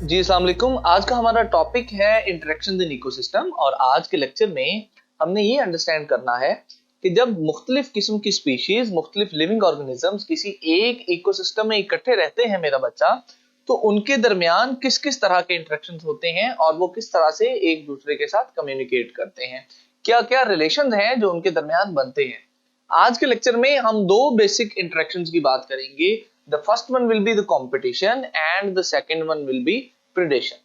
जी अस्सलाम वालेकुम। आज का हमारा टॉपिक है इंटरेक्शन इन इकोसिस्टम और आज के लेक्चर में हमने ये अंडरस्टैंड करना है कि जब मुख्तलिफ किस्म की स्पीशीज, मुख्तलिफ लिविंग ऑर्गेनिजम्स किसी एक इकोसिस्टम में इकट्ठे रहते हैं मेरा बच्चा, तो उनके दरमियान किस किस तरह के इंटरेक्शन होते हैं और वो किस तरह से एक दूसरे के साथ कम्युनिकेट करते हैं, क्या क्या रिलेशन हैं जो उनके दरमियान बनते हैं। आज के लेक्चर में हम दो बेसिक इंटरेक्शंस की बात करेंगे। The first one will be the competition and the second one will be predation.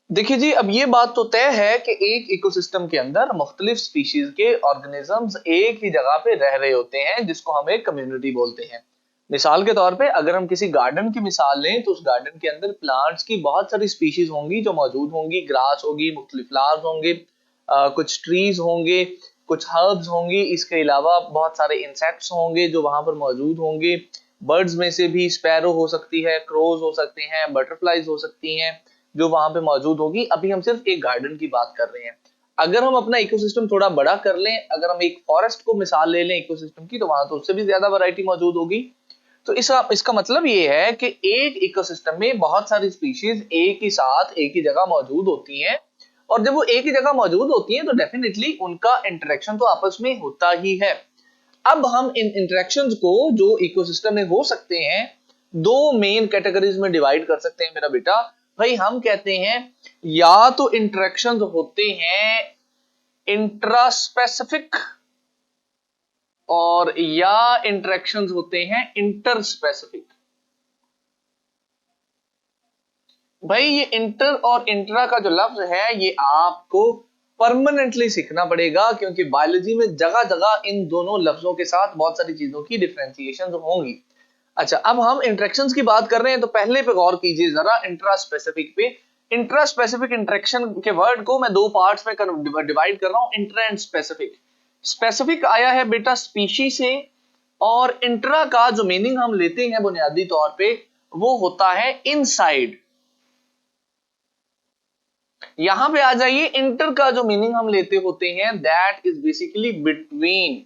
देखिए जी, अब ये बात तो तय है कि एक इकोसिस्टम के अंदर मुख्तलिफ स्पीशीज के ऑर्गेनिजम्स एक ही जगह पे रह रहे होते हैं, जिसको हम एक कम्युनिटी बोलते हैं। मिसाल के तौर पे अगर हम किसी गार्डन की मिसाल लें तो उस गार्डन के अंदर प्लांट्स की बहुत सारी स्पीशीज होंगी जो मौजूद होंगी। ग्रास होगी, मुख्तलिफ फ्लावर्स होंगे, कुछ ट्रीज होंगे, कुछ हर्ब्स होंगी। इसके अलावा बहुत सारे इंसेक्ट्स होंगे जो वहां पर मौजूद होंगे। बर्ड्स में से भी स्पैरो हो सकती है, क्रोज हो सकते हैं, बटरफ्लाईज हो सकती हैं जो वहां पे मौजूद होगी। अभी हम सिर्फ एक गार्डन की बात कर रहे हैं। अगर हम अपना इकोसिस्टम थोड़ा बड़ा कर लें, अगर हम एक फॉरेस्ट को मिसाल ले लें इकोसिस्टम की, तो वहां तो उससे भी ज्यादा वैरायटी मौजूद होगी। तो इसका मतलब ये है कि एक इकोसिस्टम में बहुत सारी स्पीशीज एक ही साथ एक ही जगह मौजूद होती हैं, और जब वो एक ही जगह मौजूद होती हैं तो डेफिनेटली उनका इंटरेक्शन तो आपस में होता ही है। अब हम इन इंटरेक्शंस को जो इकोसिस्टम में हो सकते हैं दो मेन कैटेगरीज में डिवाइड कर सकते हैं मेरा बेटा। भाई हम कहते हैं या तो इंटरेक्शंस होते हैं इंट्रास्पेसिफिक और या इंटरेक्शंस होते हैं इंटरस्पेसिफिक। भाई ये इंटर और इंट्रा का जो लफ्ज है ये आपको परमानेंटली सीखना पड़ेगा, क्योंकि बायोलॉजी में जगह जगह इन दोनों लफ्जों के साथ बहुत सारी चीजों की डिफरेंशिएशन होंगी। अच्छा, अब हम इंटरेक्शंस की बात कर रहे हैं तो पहले पे गौर कीजिए जरा इंट्रा स्पेसिफिक पे। इंट्रा स्पेसिफिक इंटरेक्शन के वर्ड को मैं दो पार्ट्स में डिवाइड कर रहा हूं, इंट्रा एंड स्पेसिफिक। स्पेसिफिक आया है बेटा स्पीशी से, और इंट्रा का जो मीनिंग हम लेते हैं बुनियादी तौर पे वो होता है इनसाइड। यहां पे आ जाइए, इंटर का जो मीनिंग हम लेते होते हैं दैट इज बेसिकली बिटवीन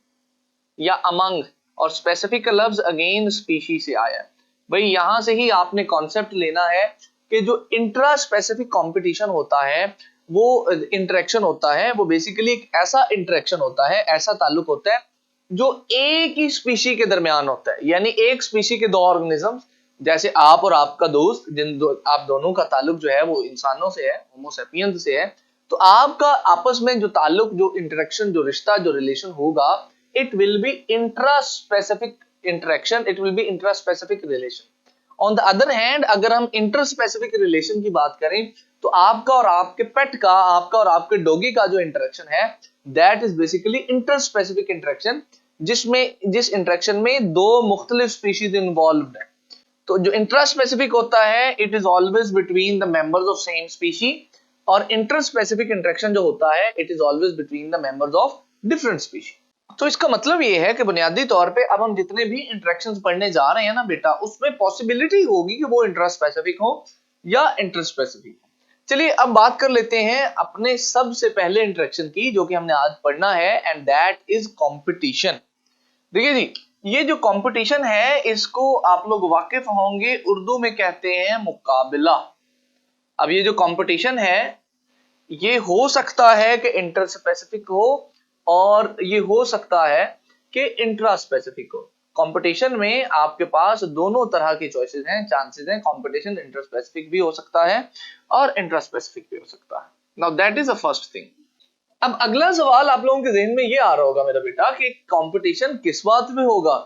या अमंग, और स्पेसिफिक का लफ्ज अगेन स्पीशी से आया है। भाई यहां से ही आपने कॉन्सेप्ट लेना है कि जो इंट्रा स्पेसिफिक कंपटीशन होता है, वो इंटरेक्शन होता है, वो बेसिकली एक ऐसा इंटरेक्शन होता है, ऐसा ताल्लुक होता है जो एक ही स्पीशी के दरमियान होता है। यानी एक स्पीशी के दो ऑर्गेनिजम्स, जैसे आप और आपका दोस्त, आप दोनों का ताल्लुक जो है वो इंसानों से है, होमो सेपियंस से है। तो आपका आपस में जो ताल्लुक, जो इंटरेक्शन, जो रिश्ता, जो रिलेशन होगा, it will be intraspecific interaction, it will be intraspecific relation. On the other hand, अगर हम interspecific relation की बात करें तो आपका और आपके पेट का, आपका और आपके डॉगी का जो इंटरेक्शन है that is basically interspecific interaction, जिस इंटरेक्शन में दो मुख्तलिफ स्पीशीज इन्वॉल्व है। तो जो इंट्रास्पेसिफिक होता है it is always between the members of same species, और इंटरस्पेसिफिक इंटरेक्शन जो होता है it is always between the members of different species. तो इसका मतलब ये है कि बुनियादी तौर पे अब हम जितने भी इंटरेक्शंस पढ़ने जा रहे हैं ना बेटा, उसमें पॉसिबिलिटी होगी कि वो इंट्रास्पेसिफिक हो या इंटरस्पेसिफिक हो। चलिए अब बात कर लेते हैं अपने सबसे पहले इंटरेक्शन की जो कि हमने आज पढ़ना है, एंड दैट इज कंपटीशन। देखिए जी, ये जो कंपटीशन है इसको आप लोग वाकिफ होंगे, उर्दू में कहते हैं मुकाबला। अब ये जो कंपटीशन है ये हो सकता है कि इंटरस्पेसिफिक हो और ये हो सकता है कि इंट्रा स्पेसिफिक हो। कंपटीशन में आपके पास दोनों तरह की चॉइसेस हैं, चांसेस हैं। कंपटीशन इंटरस्पेसिफिक भी हो सकता है और इंट्रा स्पेसिफिक भी हो सकता है। Now that is the first thing. अब अगला सवाल आप लोगों के जहन में ये आ रहा होगा मेरा बेटा कि कंपटीशन किस बात में होगा,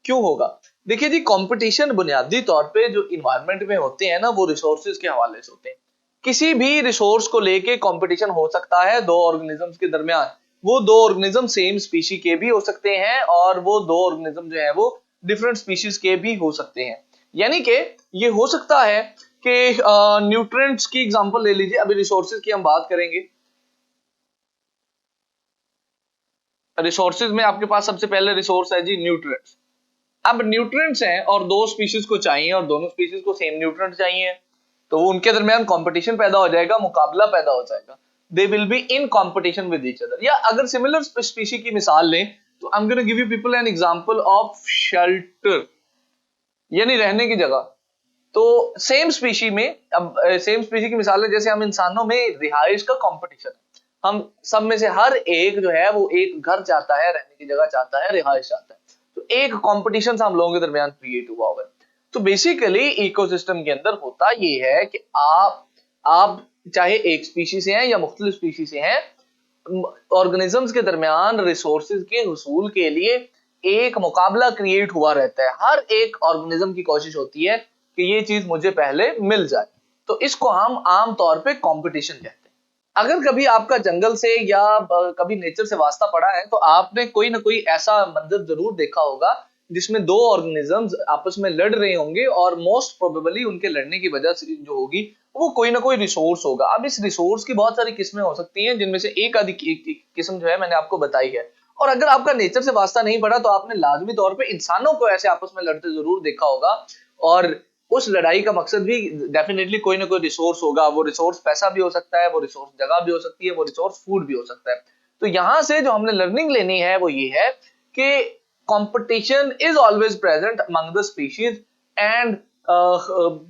क्यों होगा। देखिए जी, कंपटीशन बुनियादी तौर पे जो इन्वायरमेंट में होते हैं ना, वो रिसोर्सेज के हवाले से होते हैं। किसी भी रिसोर्स को लेके कंपटीशन हो सकता है दो ऑर्गेनिजम्स के दरमियान। वो दो ऑर्गेनिज्म सेम स्पीशी के भी हो सकते हैं और वो दो ऑर्गेनिज्म जो है वो डिफरेंट स्पीशीज के भी हो सकते हैं। यानी कि ये हो सकता है कि न्यूट्रिएंट्स की एग्जांपल ले लीजिए। अभी रिसोर्सेज की हम बात करेंगे। रिसोर्सेज में आपके पास सबसे पहले रिसोर्स है जी न्यूट्रिएंट्स। अब न्यूट्रिएंट्स हैं और दो स्पीशीज को चाहिए और दोनों स्पीशीज को सेम न्यूट्रिएंट्स चाहिए, तो वो उनके दरमियान कंपटीशन पैदा हो जाएगा, मुकाबला पैदा हो जाएगा। They will be in competition with each other. या अगर सिमिलर स्पीशी की मिसाल लें तो I am going to give you people an example of shelter, यानी रहने की जगह। तो सेम स्पीशी में, अब सेम स्पीशी की मिसाल है जैसे हम इंसानों में रिहाइश का कंपटीशन है, हम सब में से हर एक जो है वो एक घर चाहता है, रहने की जगह चाहता है, रिहाइश चाहता है, तो एक कंपटीशन हम लोगों के दरमियान क्रिएट हुआ हुआ है। तो बेसिकली इकोसिस्टम के अंदर होता ये है कि आप चाहे एक स्पीशी से हैं या मुख्तलिफ स्पीशी से हैं, ऑर्गेनिजम्स के दरमियान रिसोर्सेज के हुसूल के लिए एक मुकाबला क्रिएट हुआ रहता है। हर एक ऑर्गेनिज्म की कोशिश होती है कि ये चीज मुझे पहले मिल जाए, तो इसको हम आम तौर पे कंपटीशन कहते हैं। अगर कभी आपका जंगल से या कभी नेचर से वास्ता पड़ा है तो आपने कोई ना कोई ऐसा मंजर जरूर देखा होगा जिसमें दो ऑर्गेनिजम्स आपस में लड़ रहे होंगे और मोस्ट प्रोबेबली उनके लड़ने की वजह से जो होगी वो कोई ना कोई रिसोर्स होगा। अब इस रिसोर्स की बहुत सारी किस्में हो सकती हैं, जिनमें से एक आधी किस्म जो है मैंने आपको बताई है। और अगर आपका नेचर से वास्ता नहीं पड़ा तो आपने लाजमी तौर पे इंसानों को ऐसे आपस में लड़ते जरूर देखा होगा, और उस लड़ाई का मकसद भी डेफिनेटली कोई ना कोई रिसोर्स होगा। वो रिसोर्स पैसा भी हो सकता है, वो रिसोर्स जगह भी हो सकती है, वो रिसोर्स फूड भी हो सकता है। तो यहां से जो हमने लर्निंग लेनी है वो ये है कि competition is always present among the species and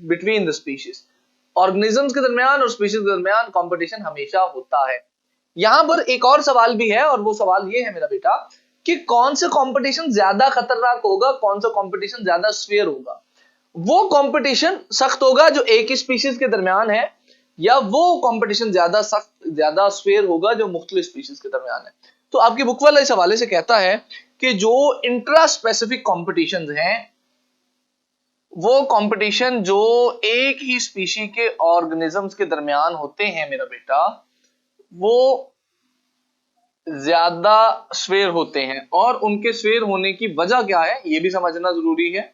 between the species. Organisms के दरमियान और स्पीशीज के दरमियान कंपटीशन हमेशा होता है। यहां पर एक और सवाल भी है, और वो सवाल ये है मेरा बेटा कि कौन सा कंपटीशन ज्यादा खतरनाक होगा, कौन सा कंपटीशन ज्यादा स्फेयर होगा। वो कंपटीशन सख्त होगा जो एक ही स्पीशीज के दरमियान है, या वो कंपटीशन ज्यादा सख्त ज्यादा स्फेयर होगा जो मुख्तलिफ स्पीशीज के दरमियान है। तो आपकी बुक वाला इस हवाले से कहता है कि जो इंट्रा स्पेसिफिक कॉम्पिटिशन हैं, वो कंपटीशन जो एक ही स्पीशी के ऑर्गेनिजम्स के दरमियान होते हैं मेरा बेटा, वो ज्यादा स्फेयर होते हैं। और उनके स्फेयर होने की वजह क्या है ये भी समझना जरूरी है।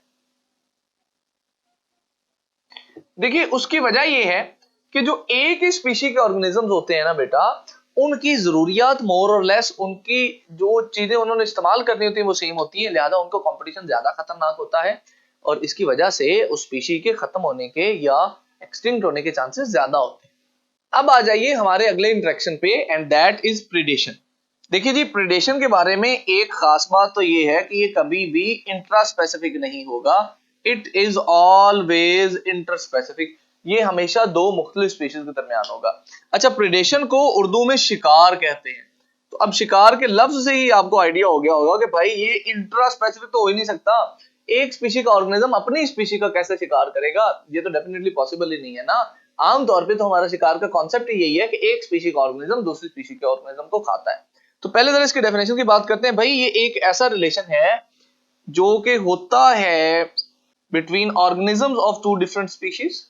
देखिए उसकी वजह ये है कि जो एक ही स्पीशी के ऑर्गेनिजम्स होते हैं ना बेटा, उनकी जरूरियात मोर और लेस, उनकी जो चीजें उन्होंने इस्तेमाल करनी होती है वो सेम होती है, लिहाजा उनको कंपटीशन ज्यादा खतरनाक होता है, और इसकी वजह से उस स्पीशी के खत्म होने के या एक्सटिंक्ट होने के चांसेस ज्यादा होते हैं। अब आ जाइए हमारे अगले इंटरेक्शन पे, एंड दैट इज प्रीडेशन। देखिए जी, प्रीडेशन के बारे में एक खास बात तो ये है कि ये कभी भी इंट्रा स्पेसिफिक नहीं होगा, it is always inter specific. ये हमेशा दो मुख्तलिफ स्पीशीज के दरमियान होगा। अच्छा, प्रीडेशन को उर्दू में शिकार कहते हैं। तो अब शिकार के लफ्ज से ही आपको आइडिया हो गया होगा कि भाई ये इंट्रा स्पेसिफिक तो हो ही नहीं सकता। एक स्पीशी का ऑर्गेनिज्म अपनी स्पीशी का कैसे शिकार करेगा, ये तो डेफिनेटली पॉसिबल ही नहीं है ना। आमतौर पे तो हमारा शिकार का कॉन्सेप्ट ही यही है कि एक स्पीशी का ऑर्गेनिज्म दूसरी स्पीशी के ऑर्गेनिज्म को खाता है। तो पहले जरा इसकी डेफिनेशन की बात करते हैं। भाई ये एक ऐसा रिलेशन है जो कि होता है between organisms of two different species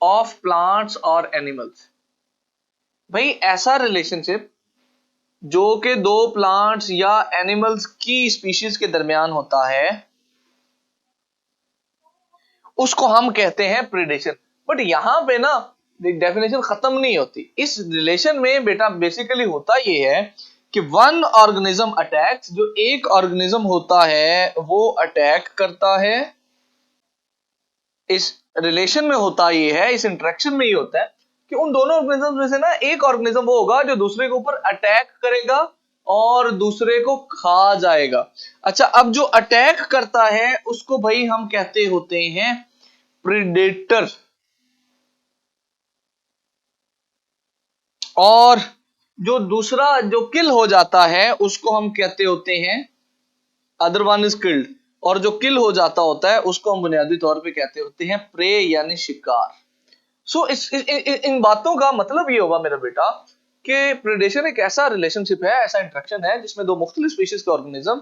of plants और एनिमल्स। भाई ऐसा रिलेशनशिप जो कि दो प्लांट्स या एनिमल्स की स्पीशीज के दरमियान होता है, उसको हम कहते हैं प्रीडेशन। बट यहां पे ना डेफिनेशन खत्म नहीं होती। इस रिलेशन में बेटा बेसिकली होता ये है कि वन ऑर्गेनिज्म अटैक्स, जो एक ऑर्गेनिज्म होता है वो अटैक करता है। इस रिलेशन में होता ये है, इस इंटरेक्शन में ये होता है कि उन दोनों ऑर्गेनिज्म में से ना एक ऑर्गेनिज्म वो होगा जो दूसरे के ऊपर अटैक करेगा और दूसरे को खा जाएगा। अच्छा, अब जो अटैक करता है उसको भाई हम कहते होते हैं प्रीडेटर, और जो दूसरा जो किल हो जाता है उसको हम कहते होते हैं अदर वन इज किल्ड, और जो किल हो जाता होता है उसको हम बुनियादी तौर पे कहते होते हैं प्रे यानी शिकार। सो इन बातों का मतलब ये होगा मेरा बेटा कि प्रेडेशन एक ऐसा रिलेशनशिप है, ऐसा इंटरेक्शन है जिसमें दो मुख्तलिफ स्पीशीज के ऑर्गेनिज्म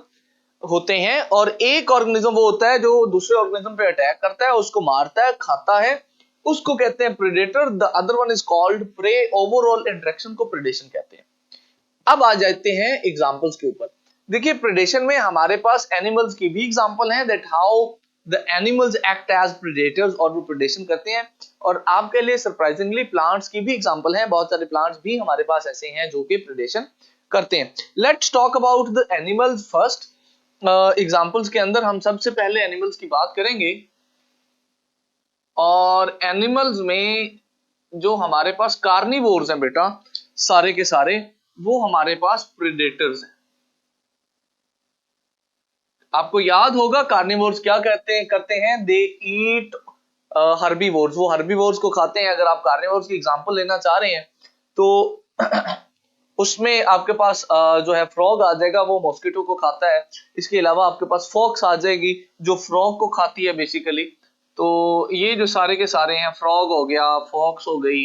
होते हैं, और एक ऑर्गेनिज्म वो होता है जो दूसरे ऑर्गेनिज्म पे अटैक करता है, उसको मारता है, खाता है, उसको कहते हैं predator. The other one is called prey. Overall interaction को प्रेडेशन कहते हैं। अब आ जाते हैं एग्जांपल्स के ऊपर। देखिए प्रेडेशन में हमारे पास एनिमल्स की भी एग्जांपल है, that how the animals act as predators, और वो प्रेडेशन करते हैं। और आपके लिए सरप्राइजिंगली प्लांट्स की भी एग्जांपल है, बहुत सारे प्लांट्स भी हमारे पास ऐसे हैं जो कि प्रेडेशन करते हैं। Let's talk about the animals first. Examples के अंदर हम सबसे पहले एनिमल्स की बात करेंगे, और एनिमल्स में जो हमारे पास कार्निवोर्स हैं बेटा, सारे के सारे वो हमारे पास प्रेडेटर्स हैं। आपको याद होगा कार्निवोर्स क्या करते हैं, दे ईट हर्बीवोर्स, वो हर्बीवोर्स को खाते हैं। अगर आप कार्निवोर्स की एग्जांपल लेना चाह रहे हैं तो उसमें आपके पास जो है फ्रॉग आ जाएगा, वो मॉस्किटो को खाता है। इसके अलावा आपके पास फॉक्स आ जाएगी जो फ्रॉग को खाती है बेसिकली। तो ये जो सारे के सारे हैं, फ्रॉग हो गया, फॉक्स हो गई,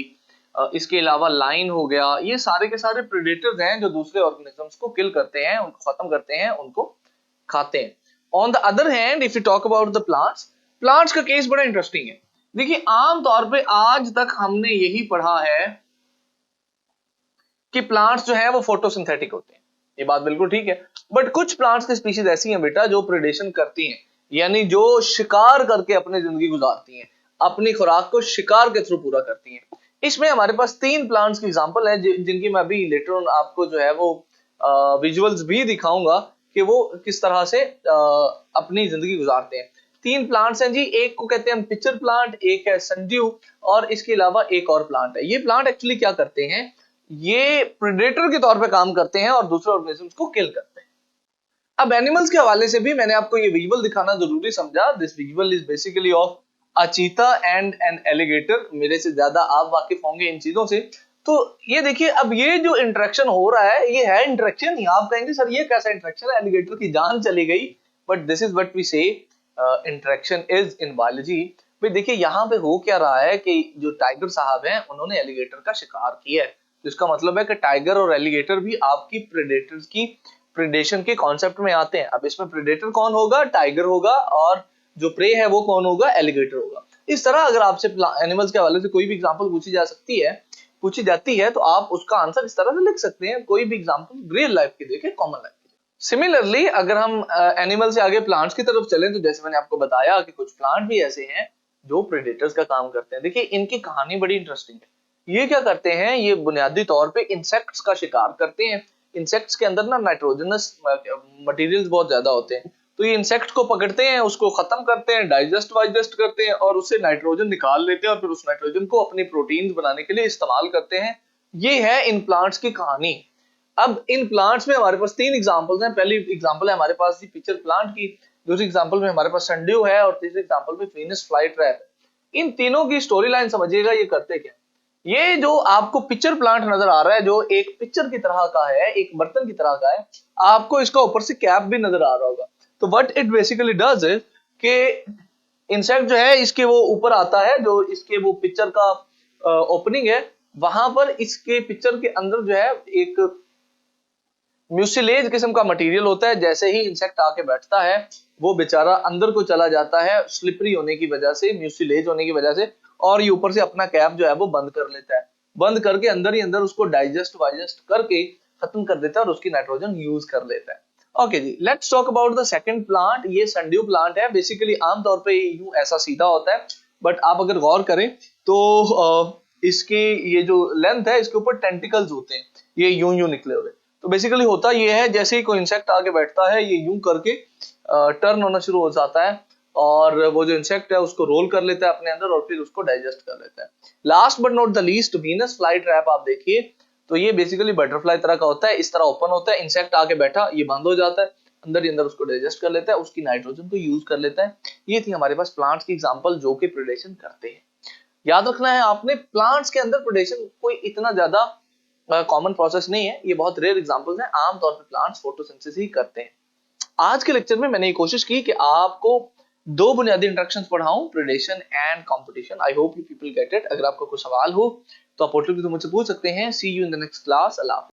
इसके अलावा लाइन हो गया, ये सारे के सारे प्रेडेटर्स हैं जो दूसरे ऑर्गेनिजम्स को किल करते हैं, उनको खत्म करते हैं, उनको खाते हैं। On the other hand if you talk about the plants का केस बड़ा इंटरेस्टिंग है। देखिए आमतौर पे आज तक हमने यही पढ़ा है कि प्लांट्स जो है वो फोटोसिंथेटिक होते हैं, ये बात बिल्कुल ठीक है। बट कुछ प्लांट्स की स्पीशीज ऐसी हैं बेटा जो प्रेडेशन करती हैं, यानी जो शिकार करके अपनी जिंदगी गुजारती हैं, अपनी खुराक को शिकार के थ्रू पूरा करती हैं। इसमें हमारे पास 3 प्लांट्स की एग्जांपल है जिनकी मैं अभी लेटर ऑन आपको जो है वो विजुअल्स भी दिखाऊंगा कि वो किस तरह से अपनी जिंदगी गुजारते हैं। 3 प्लांट्स हैं जी, एक को कहते हैं हम पिक्चर प्लांट, एक है संड्यू, और इसके अलावा एक और प्लांट है। ये प्लांट एक्चुअली क्या करते हैं, ये प्रेडेटर के तौर पे काम करते हैं और दूसरे ऑर्गेनिजम्स को किल करते हैं। अब एनिमल्स के हवाले से भी मैंने आपको ये विजुअल दिखाना जरूरी समझा। This visual is basically of a cheetah and N alligator. मेरे से ज्यादा आप वाकिफ होंगे इन चीजों से। तो ये देखिए, अब ये जो इंटरेक्शन हो रहा है ये है इंटरेक्शन ही। आप कहेंगे सर ये कैसा इंटरेक्शन है, एलिगेटर की जान चली गई, but this is what we say interaction is in biology. भाई देखिए यहाँ पे हो क्या रहा है कि जो टाइगर साहब हैं उन्होंने एलिगेटर का शिकार किया है, जिसका मतलब है कि टाइगर और एलिगेटर भी आपकी प्रेडेटर्स की प्रेडेशन के कॉन्सेप्ट में आते हैं। अब इसमें प्रेडेटर कौन होगा, टाइगर होगा, और जो प्रे है वो कौन होगा, एलिगेटर होगा। इस तरह अगर आपसे एनिमल्स के हवाले से कोई भी एग्जांपल पूछी जाती है तो आप उसका आंसर इस तरह से लिख सकते हैं, कोई भी एग्जांपल रियल लाइफ की देखें, कॉमन लाइफ की। सिमिलरली अगर हम एनिमल से आगे प्लांट्स की तरफ चलें तो जैसे मैंने आपको बताया कि कुछ प्लांट भी ऐसे हैं जो प्रेडेटर्स का काम करते हैं। देखिए इनकी कहानी बड़ी इंटरेस्टिंग है। ये क्या करते हैं, ये बुनियादी तौर पे इंसेक्ट्स का शिकार करते हैं। इंसेक्ट्स के अंदर ना नाइट्रोजनस मटेरियल्स बहुत ज्यादा होते हैं, तो ये इंसेक्ट को पकड़ते हैं, उसको खत्म करते हैं, डाइजेस्ट करते हैं और उससे नाइट्रोजन निकाल लेते हैं और फिर उस नाइट्रोजन को अपनी प्रोटीन्स बनाने के लिए इस्तेमाल करते हैं। ये है इन प्लांट्स की कहानी। अब इन प्लांट्स में हमारे पास 3 एग्जांपल्स हैं। पहली एग्जांपल है हमारे पास दी पिक्चर प्लांट की, दूसरी एग्जांपल में हमारे पास संड्यू है और तीसरी एग्जांपल में फिनस फ्लाई ट्रैप है। इन तीनों की स्टोरी लाइन समझिएगा, ये करते क्या। ये जो आपको पिक्चर प्लांट नजर आ रहा है, जो एक पिक्चर की तरह का है, एक बर्तन की तरह का है, आपको इसका ऊपर से कैप भी नजर आ रहा होगा। तो व्हाट इट बेसिकली डज है कि इंसेक्ट जो है इसके वो ऊपर आता है, जो इसके वो पिक्चर का ओपनिंग है, वहां पर इसके पिक्चर के अंदर जो है एक म्यूसिलेज किस्म का मटेरियल होता है। जैसे ही इंसेक्ट आके बैठता है वो बेचारा अंदर को चला जाता है, स्लिपरी होने की वजह से, म्यूसिलेज होने की वजह से, और ये ऊपर से अपना कैप जो है वो बंद कर लेता है। बंद करके अंदर ही अंदर उसको डाइजेस्ट करके खत्म कर देता है और उसकी नाइट्रोजन यूज कर लेता है। ओके जी, let's talk about the second plant. ये संड्यू प्लांट है। बेसिकली आमतौर पे यूं ऐसा सीधा होता है, बट आप अगर गौर करें तो इसके ये जो लेंथ है, इसके ऊपर टेंटिकल्स होते हैं, ये यूं निकले हुए। तो बेसिकली होता ये है, जैसे ही कोई इंसेक्ट आके बैठता है ये यूं करके टर्न होना शुरू हो जाता है और वो जो इंसेक्ट है उसको रोल कर लेता है अपने अंदर और फिर उसको डाइजेस्ट कर लेता है। Last but not the least, Venus fly trap आप देखिए, तो ये बेसिकली बटरफ्लाई तरह का होता है। इस तरह ओपन होता है, इंसेक्ट आके बैठा, ये बंद हो जाता है, अंदर ही अंदर उसको डाइजेस्ट कर लेता है, उसकी नाइट्रोजन को यूज कर लेता है। ये थी हमारे पास प्लांट्स की एग्जांपल जो कि प्रेडेशन करते हैं। याद रखना है आपने, प्लांट्स के अंदर प्रेडेशन कोई इतना ज्यादा कॉमन प्रोसेस नहीं है, ये बहुत रेयर एग्जांपल्स हैं। आमतौर पर प्लांट्स फोटोसिंथेसिस ही करते हैं। आज के लेक्चर में मैंने ये कोशिश की कि आपको 2 बुनियादी इंस्ट्रक्शंस पढ़ाऊं, predation and competition. I hope you people get it. अगर आपको कोई सवाल हो तो आप पोर्टल पे मुझसे पूछ सकते हैं। See you in the next class. अल्लाह हाफिज़।